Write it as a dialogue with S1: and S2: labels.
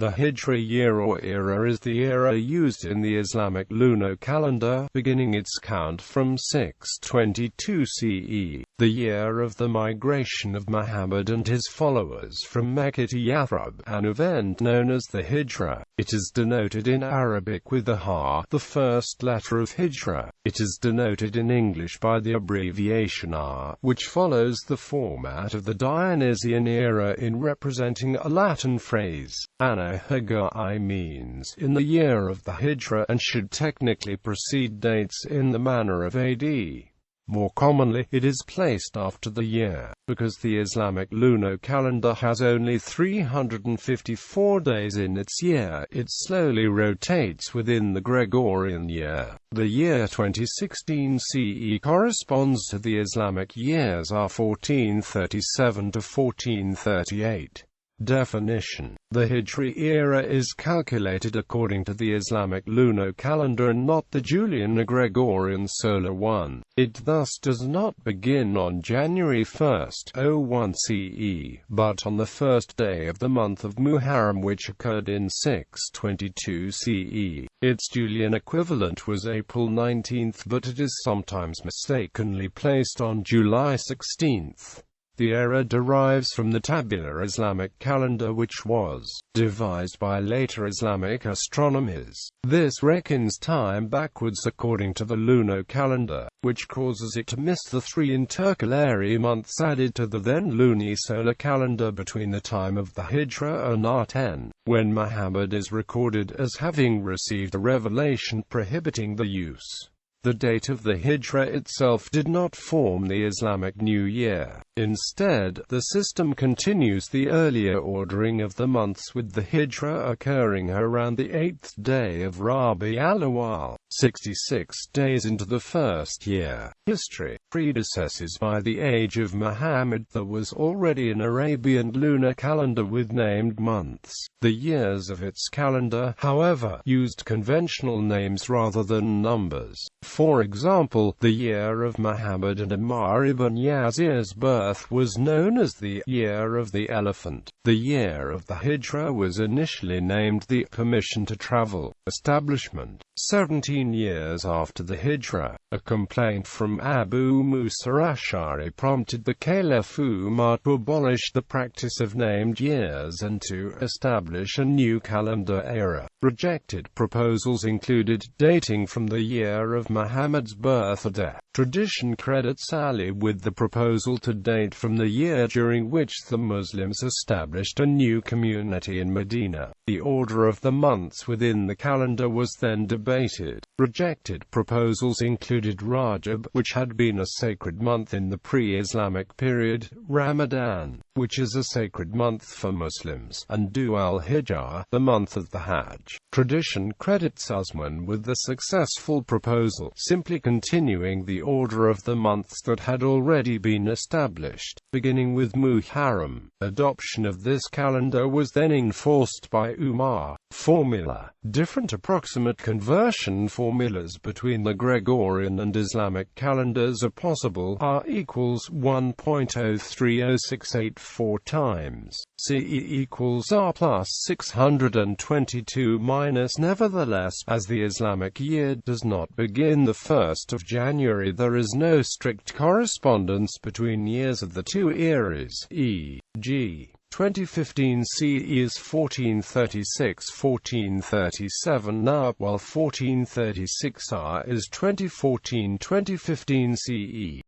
S1: The Hijri year or era is the era used in the Islamic lunar calendar, beginning its count from 622 CE, the year of the migration of Muhammad and his followers from Mecca to Yathrib, an event known as the Hijra. It is denoted in Arabic with the ha, the first letter of Hijra. It is denoted in English by the abbreviation R, which follows the format of the Dionysian era in representing a Latin phrase. Anno Hegirae means in the year of the Hijra and should technically precede dates in the manner of AD. More commonly, it is placed after the year, because the Islamic lunar calendar has only 354 days in its year. It slowly rotates within the Gregorian year. The year 2016 CE corresponds to the Islamic years are 1437 to 1438. Definition: the Hijri era is calculated according to the Islamic lunar calendar and not the Julian or Gregorian solar one. It thus does not begin on January 1, 01 CE, but on the first day of the month of Muharram, which occurred in 622 CE. Its Julian equivalent was April 19, but it is sometimes mistakenly placed on July 16. The era derives from the tabular Islamic calendar, which was devised by later Islamic astronomers. This reckons time backwards according to the lunar calendar, which causes it to miss the 3 intercalary months added to the then lunisolar calendar between the time of the Hijra and R10, when Muhammad is recorded as having received a revelation prohibiting the use. The date of the Hijra itself did not form the Islamic New Year. Instead, the system continues the earlier ordering of the months, with the Hijra occurring around the 8th day of Rabi al-Awwal, 66 days into the first year. History predecesses by the age of Muhammad. There was already an Arabian lunar calendar with named months. The years of its calendar, however, used conventional names rather than numbers. For example, the year of Muhammad and Ammar ibn Yazir's birth was known as the Year of the Elephant. The year of the Hijra was initially named the Permission to Travel establishment. 17 years after the Hijra, a complaint from Abu Musa Ash'ari prompted the Caliph Umar to abolish the practice of named years and to establish a new calendar era. Rejected proposals included dating from the year of Muhammad's birth or death. Tradition credits Ali with the proposal to date from the year during which the Muslims established a new community in Medina. The order of the months within the calendar was then debated. Rejected proposals included Rajab, which had been a sacred month in the pre-Islamic period, Ramadan, which is a sacred month for Muslims, and Dhu al-Hijjah, the month of the Hajj. Tradition credits Usman with the successful proposal, simply continuing the order of the months that had already been established, beginning with Muharram. Adoption of this calendar was then enforced by Umar. Formula: different approximate conversion formulas between the Gregorian and Islamic calendars are possible. R equals 1.030684 times CE equals R plus 622 minus. Nevertheless, as the Islamic year does not begin the 1st of January, there is no strict correspondence between years of the two eras, e.g. 2015 CE is 1436-1437 now, while 1436 R is 2014-2015 CE.